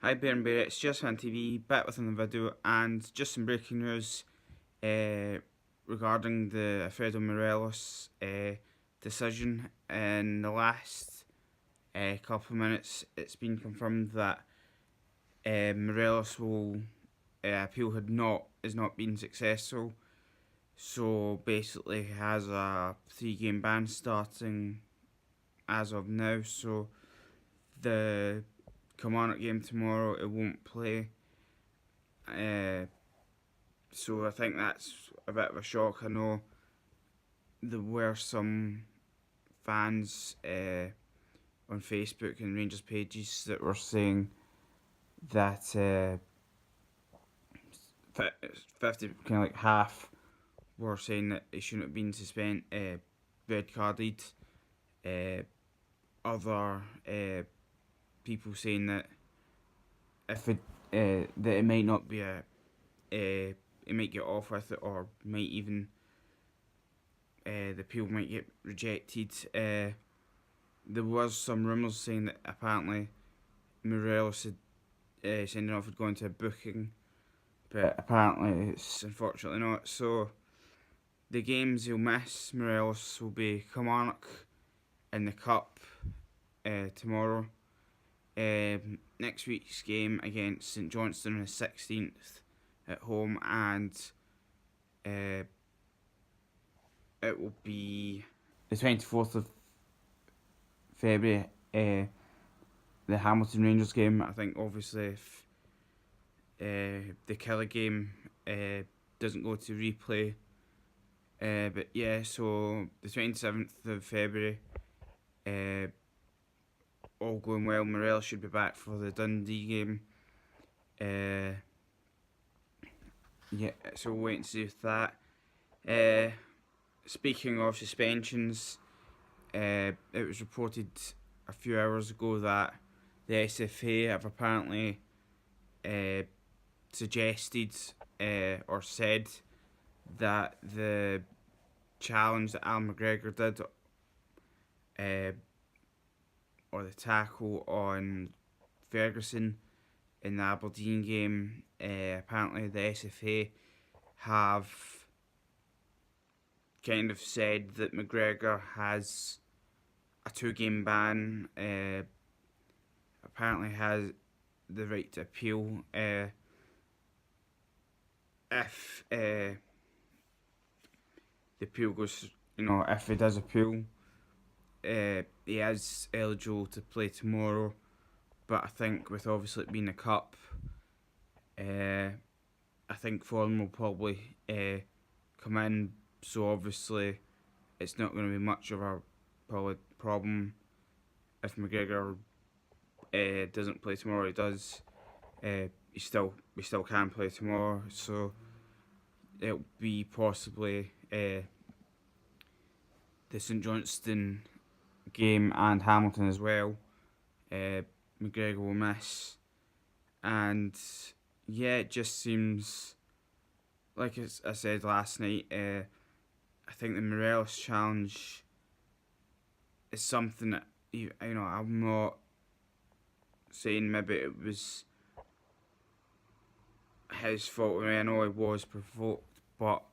Hi Bear, it's just on TV, back with another video, and just some breaking news regarding the Alfredo Morelos decision. In the last couple of minutes, it's been confirmed that Morelos will appeal is not being successful, so basically he has a 3-game ban starting as of now. So the Kilmarnock game tomorrow, it won't play. So I think that's a bit of a shock. I know there were some fans on Facebook and Rangers pages that were saying that 50, kind of like half, were saying that he shouldn't have been red carded. Other people saying that if it that it might not be it might get off with it, or might even the appeal might get rejected. There was some rumours saying that apparently Morelos had sending off had gone to a booking, but apparently it's unfortunately not. So the games he'll miss, Morelos, will be Kilmarnock in the Cup tomorrow. Next week's game against St Johnstone on the 16th at home, and it will be the 24th of February, the Hamilton Rangers game. I think obviously if the killer game doesn't go to replay, but yeah, so the 27th of February, all going well, Morelos should be back for the Dundee game. Yeah, so we'll wait and see with that. Speaking of suspensions, it was reported a few hours ago that the SFA have apparently suggested or said that the challenge that Al McGregor did, or the tackle on Ferguson in the Aberdeen game, apparently the SFA have kind of said that McGregor has a 2-game ban, apparently has the right to appeal if the appeal goes, if he does appeal, he is eligible to play tomorrow. But I think with obviously it being a cup, I think form will probably come in. So obviously it's not going to be much of a probably problem if McGregor doesn't play tomorrow. He does. We still can play tomorrow. So it'll be possibly the St Johnstone game and Hamilton as well. McGregor will miss, and yeah, it just seems like I said last night. I think the Morelos challenge is something that I'm not saying maybe it was his fault. I know he was provoked, but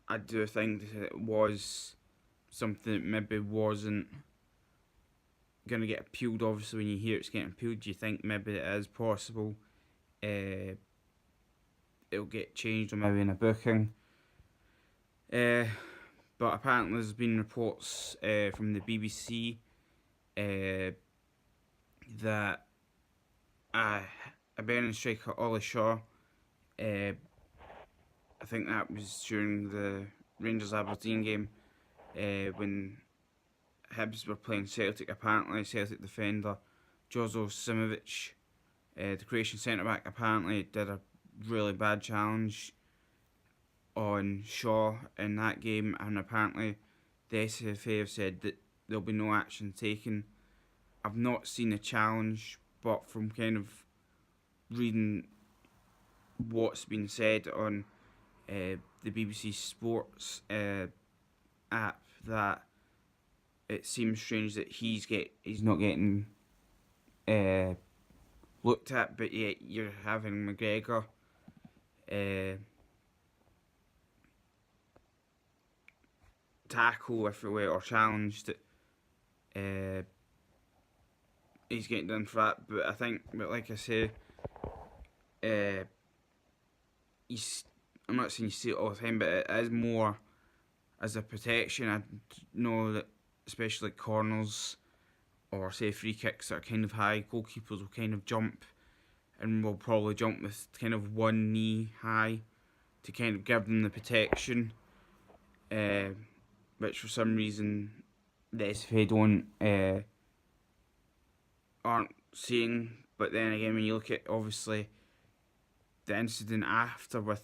I do think that it was something that maybe wasn't going to get appealed. Obviously, when you hear it's getting appealed, you think maybe it is possible it'll get changed, or maybe in a booking. But apparently there's been reports from the BBC that a Burnley striker, Ollie Shaw, I think that was during the Rangers Aberdeen game, when Hibs were playing Celtic. Apparently Celtic defender Jozo Simovic, the Croatian centre-back, apparently did a really bad challenge on Shaw in that game, and apparently the SFA have said that there'll be no action taken. I've not seen a challenge, but from kind of reading what's been said on the BBC Sports app, that it seems strange that he's not getting looked at, but yet you're having McGregor tackle, if it were, or challenged. He's getting done for that, but I think, but like I say, he's. I'm not saying you see it all the time, but it is more as a protection. I know that, especially like corners or say free kicks that are kind of high, goalkeepers will kind of jump and will probably jump with kind of one knee high to kind of give them the protection, which for some reason the SFA aren't seeing. But then again, when you look at obviously the incident after with,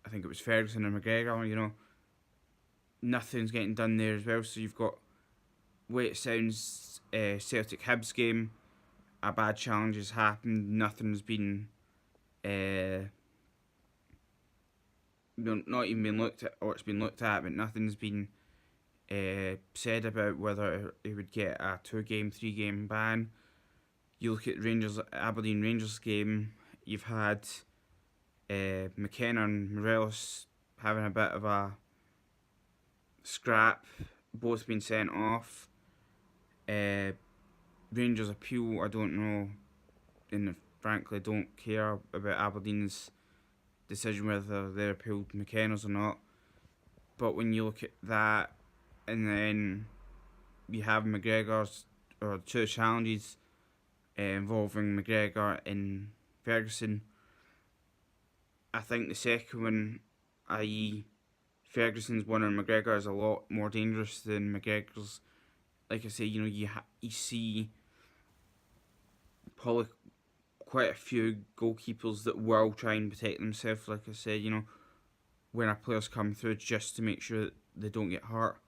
I think it was Ferguson and McGregor, nothing's getting done there as well. So you've got, way it sounds, Celtic Hibs game, a bad challenge has happened, nothing's been, not even been looked at, or it's been looked at, but nothing's been said about whether it would get a 2-game, 3-game ban. You look at Aberdeen Rangers game, you've had McKenna and Morelos having a bit of a scrap, both been sent off. Rangers appeal, I don't know, and frankly don't care about Aberdeen's decision whether they appealed McKenna's or not. But when you look at that, and then you have McGregor's, or 2 challenges involving McGregor and Ferguson, I think the second one, i.e. Ferguson's one and McGregor, is a lot more dangerous than McGregor's. Like I say, you see probably quite a few goalkeepers that will try and protect themselves. Like I said, when our players come through, just to make sure that they don't get hurt.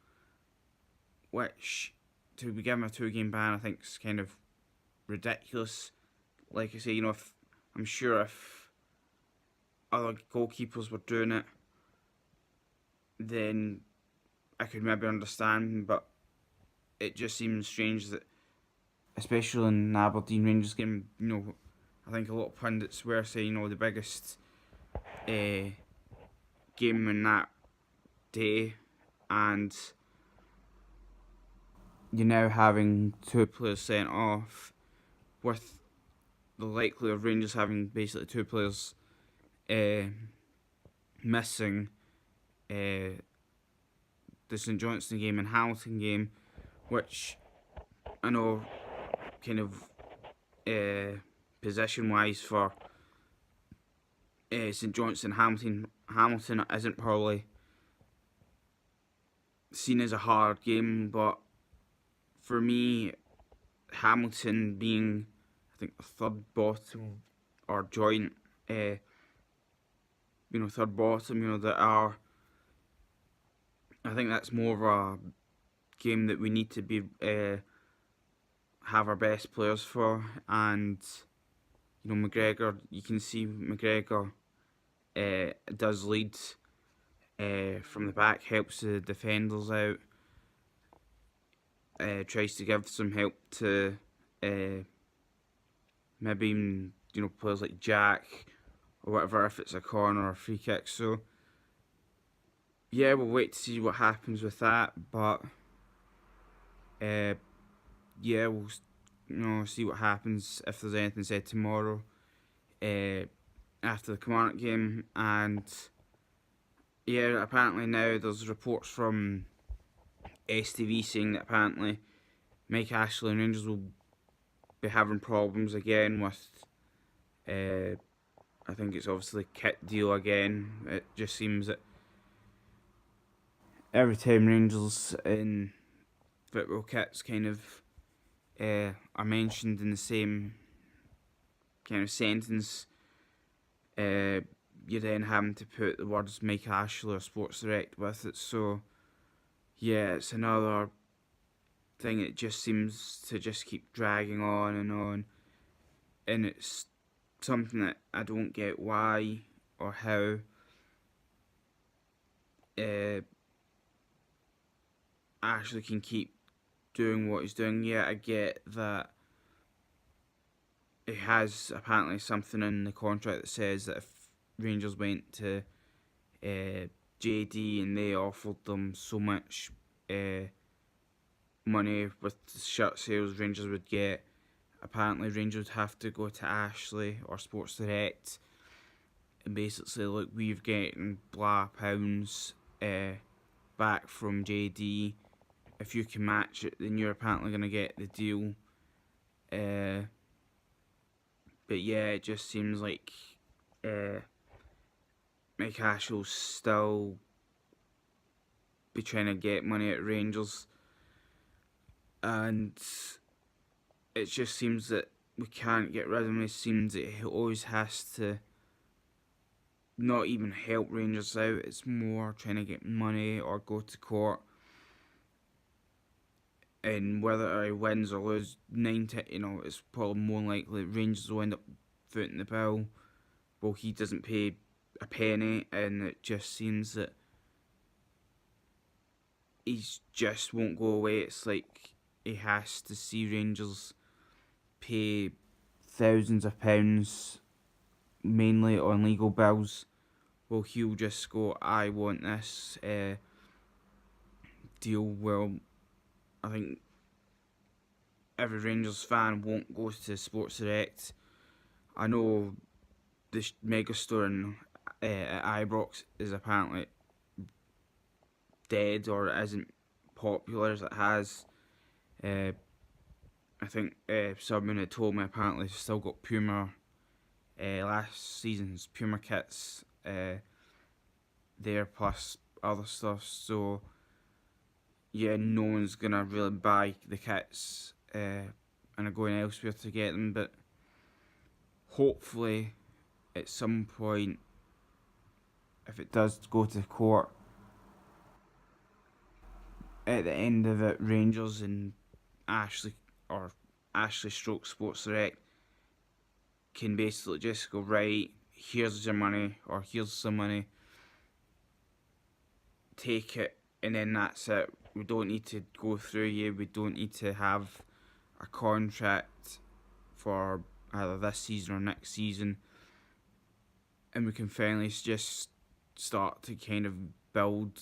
Which, to be given a 2-game ban, I think is kind of ridiculous. Like I say, I'm sure if other goalkeepers were doing it, then I could maybe understand, but it just seems strange that, especially in the Aberdeen Rangers game, I think a lot of pundits were saying, the biggest game in that day, and you're now having 2 players sent off, with the likelihood of Rangers having basically 2 players missing, the St Johnstone game and Hamilton game, which I know kind of position-wise for St Johnstone, Hamilton isn't probably seen as a hard game, but for me, Hamilton being, I think, the third bottom or joint, third bottom, that are, I think that's more of a game that we need to be have our best players for. And McGregor, you can see McGregor does lead from the back, helps the defenders out, tries to give some help to maybe even, players like Jack or whatever, if it's a corner or a free kick. So yeah, we'll wait to see what happens with that, but yeah, we'll see what happens if there's anything said tomorrow after the Kilmarnock game. And yeah, apparently now there's reports from STV saying that apparently Mike Ashley and Rangers will be having problems again with I think it's obviously kit deal again. It just seems that every time Rangers in football kits kind of are mentioned in the same kind of sentence, you're then having to put the words Mike Ashley or Sports Direct with it. So yeah, it's another thing that just seems to just keep dragging on, and it's something that I don't get why or how Ashley can keep doing what he's doing. Yeah, I get that he has apparently something in the contract that says that if Rangers went to JD and they offered them so much money with the shirt sales Rangers would get, apparently Rangers would have to go to Ashley or Sports Direct and basically say, look, we've getting blah pounds back from JD. If you can match it, then you're apparently going to get the deal. But yeah, it just seems like Mike Ashle'll still be trying to get money at Rangers. And it just seems that we can't get rid of him. It seems that he always has to not even help Rangers out. It's more trying to get money or go to court. And whether he wins or loses, it's probably more likely Rangers will end up footing the bill. Well, he doesn't pay a penny, and it just seems that he just won't go away. It's like he has to see Rangers pay thousands of pounds, mainly on legal bills. Well, he'll just go, I want this deal. Well, I think every Rangers fan won't go to Sports Direct. I know the megastore at Ibrox is apparently dead or isn't popular as it has. I think someone had told me apparently they've still got Puma, last season's Puma kits there, plus other stuff. So yeah, no one's gonna really buy the kits and are going elsewhere to get them. But hopefully, at some point, if it does go to court, at the end of it, Rangers and Ashley Stroke Sports Direct can basically just go, right, here's your money, or here's some money, take it, and then that's it. We don't need to go through you. We don't need to have a contract for either this season or next season. And we can finally just start to kind of build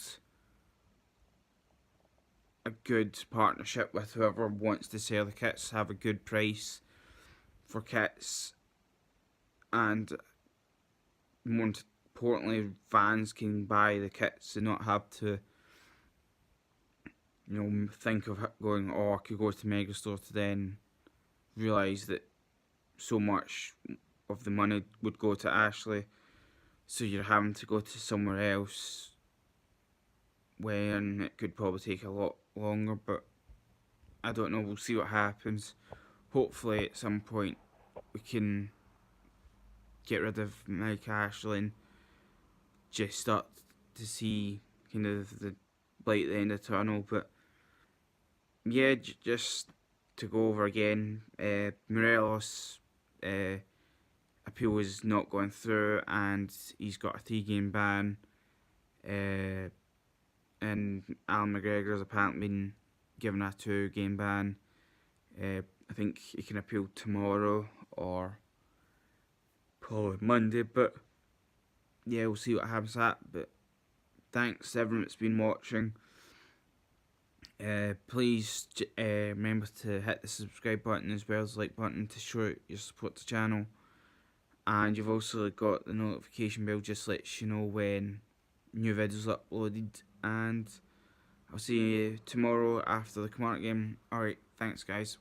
a good partnership with whoever wants to sell the kits, have a good price for kits, and more importantly, fans can buy the kits and not have to, think of going, oh, I could go to Megastore to then realise that so much of the money would go to Ashley, so you're having to go to somewhere else when it could probably take a lot longer. But I don't know, we'll see what happens. Hopefully at some point we can get rid of Mike Ashley and just start to see kind of the light at the end of the tunnel. But yeah, just to go over again, Morelos appeal is not going through, and he's got a 3-game ban. And Alan McGregor's apparently been given a 2-game ban. I think he can appeal tomorrow or probably Monday, but yeah, we'll see what happens to that. But thanks to everyone that's been watching. Please remember to hit the subscribe button as well as the like button to show your support to the channel. And you've also got the notification bell, just lets you know when new videos are uploaded. And I'll see you tomorrow after the Kilmarnock game. Alright, thanks guys.